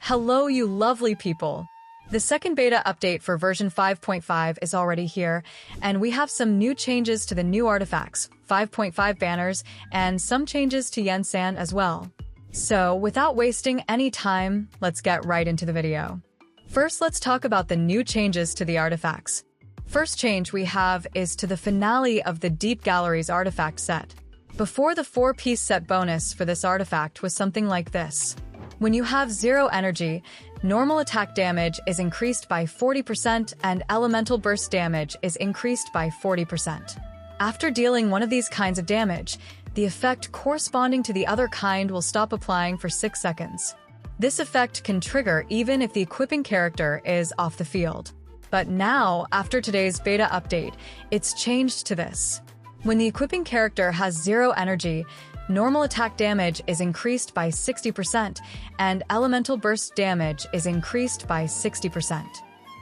Hello, you lovely people! The second beta update for version 5.5 is already here, and we have some new changes to the new artifacts, 5.5 banners, and some changes to Iansan as well. So, without wasting any time, let's get right into the video. First, let's talk about the new changes to the artifacts. First change we have is to the finale of the Deep Galleries artifact set. Before, the 4-piece set bonus for this artifact was something like this. When you have 0 energy, normal attack damage is increased by 40% and elemental burst damage is increased by 40%. After dealing one of these kinds of damage, the effect corresponding to the other kind will stop applying for 6 seconds. This effect can trigger even if the equipping character is off the field. But now, after today's beta update, it's changed to this. When the equipping character has 0 energy, normal attack damage is increased by 60% and elemental burst damage is increased by 60%.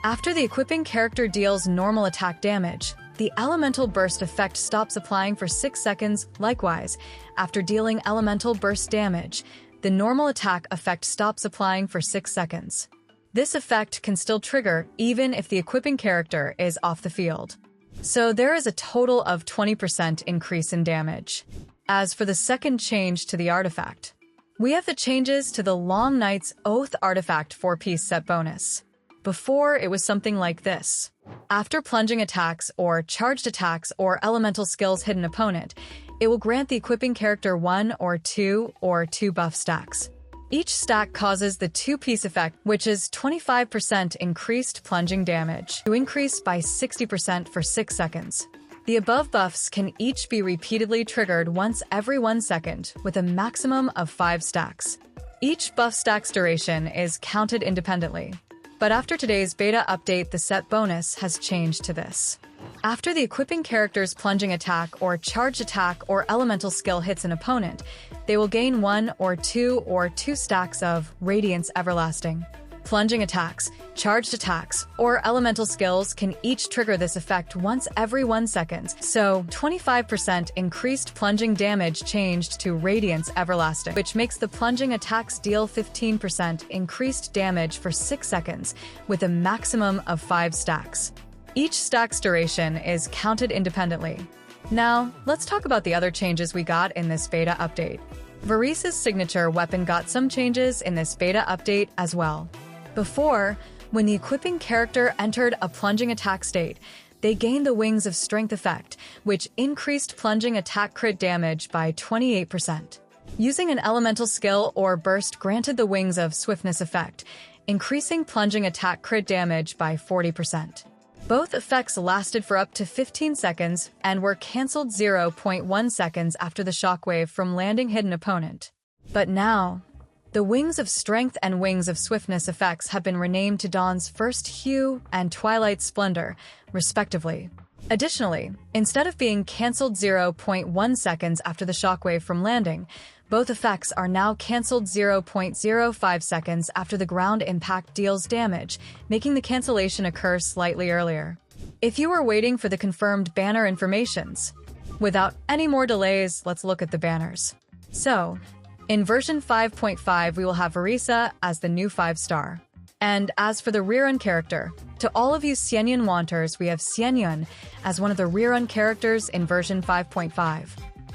After the equipping character deals normal attack damage, the elemental burst effect stops applying for 6 seconds. Likewise, after dealing elemental burst damage, the normal attack effect stops applying for 6 seconds. This effect can still trigger even if the equipping character is off the field. So there is a total of 20% increase in damage. As for the second change to the artifact, we have the changes to the Long Night's Oath artifact 4-piece set bonus. Before, it was something like this. After plunging attacks or charged attacks or elemental skills hit an opponent, it will grant the equipping character 1 or 2 buff stacks. Each stack causes the 2-piece effect, which is 25% increased plunging damage, to increase by 60% for 6 seconds. The above buffs can each be repeatedly triggered once every 1 second, with a maximum of 5 stacks. Each buff stack's duration is counted independently. But after today's beta update, the set bonus has changed to this. After the equipping character's plunging attack or charged attack or elemental skill hits an opponent, they will gain 1 or 2 stacks of Radiance Everlasting. Plunging attacks, charged attacks, or elemental skills can each trigger this effect once every 1 second, so 25% increased plunging damage changed to Radiance Everlasting, which makes the plunging attacks deal 15% increased damage for 6 seconds, with a maximum of 5 stacks. Each stack's duration is counted independently. Now, let's talk about the other changes we got in this beta update. Varesa's signature weapon got some changes in this beta update as well. Before, when the equipping character entered a plunging attack state, they gained the Wings of Strength effect, which increased plunging attack crit damage by 28%. Using an elemental skill or burst granted the Wings of Swiftness effect, increasing plunging attack crit damage by 40%. Both effects lasted for up to 15 seconds and were cancelled 0.1 seconds after the shockwave from landing hit an opponent. But now, the Wings of Strength and Wings of Swiftness effects have been renamed to Dawn's First Hue and Twilight Splendor, respectively. Additionally, instead of being cancelled 0.1 seconds after the shockwave from landing, both effects are now cancelled 0.05 seconds after the ground impact deals damage, making the cancellation occur slightly earlier. If you are waiting for the confirmed banner informations, without any more delays, let's look at the banners. So, in version 5.5, we will have Varesa as the new 5-star. And as for the rerun character, to all of you Xianyun wanters, we have Xianyun as one of the rerun characters in version 5.5.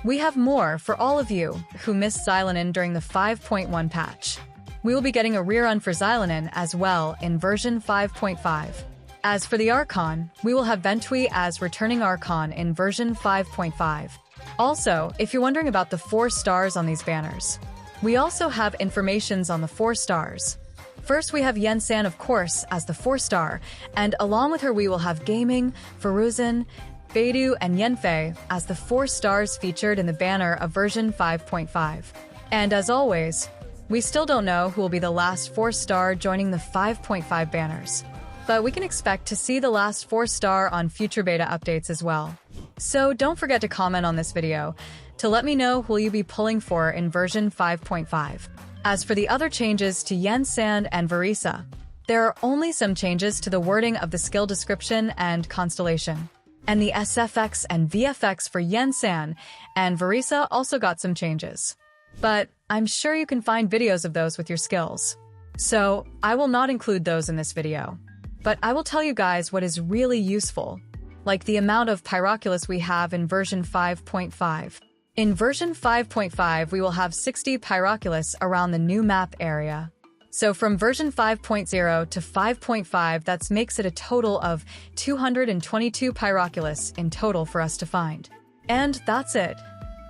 We have more for all of you who missed Xilanen during the 5.1 patch. We will be getting a rerun for Xilanen as well in version 5.5. As for the Archon, we will have Ventui as returning Archon in version 5.5. Also, if you're wondering about the 4 stars on these banners, we also have informations on the 4 stars. First, we have Iansan, of course, as the 4-star, and along with her we will have Gaming, Faruzan, Beidou, and Yanfei as the 4 stars featured in the banner of version 5.5. And as always, we still don't know who will be the last 4-star joining the 5.5 banners. But we can expect to see the last 4-star on future beta updates as well. So don't forget to comment on this video to let me know who you'll be pulling for in version 5.5. As for the other changes to Iansan and Varesa, there are only some changes to the wording of the skill description and constellation. And the SFX and VFX for Iansan and Varesa also got some changes. But I'm sure you can find videos of those with your skills. So I will not include those in this video. But I will tell you guys what is really useful, like the amount of Pyroculus we have in version 5.5. In version 5.5, we will have 60 Pyroculus around the new map area. So from version 5.0 to 5.5, that makes it a total of 222 Pyroculus in total for us to find. And that's it.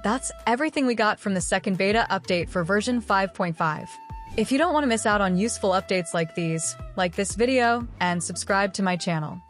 That's everything we got from the second beta update for version 5.5. If you don't want to miss out on useful updates like these, like this video and subscribe to my channel.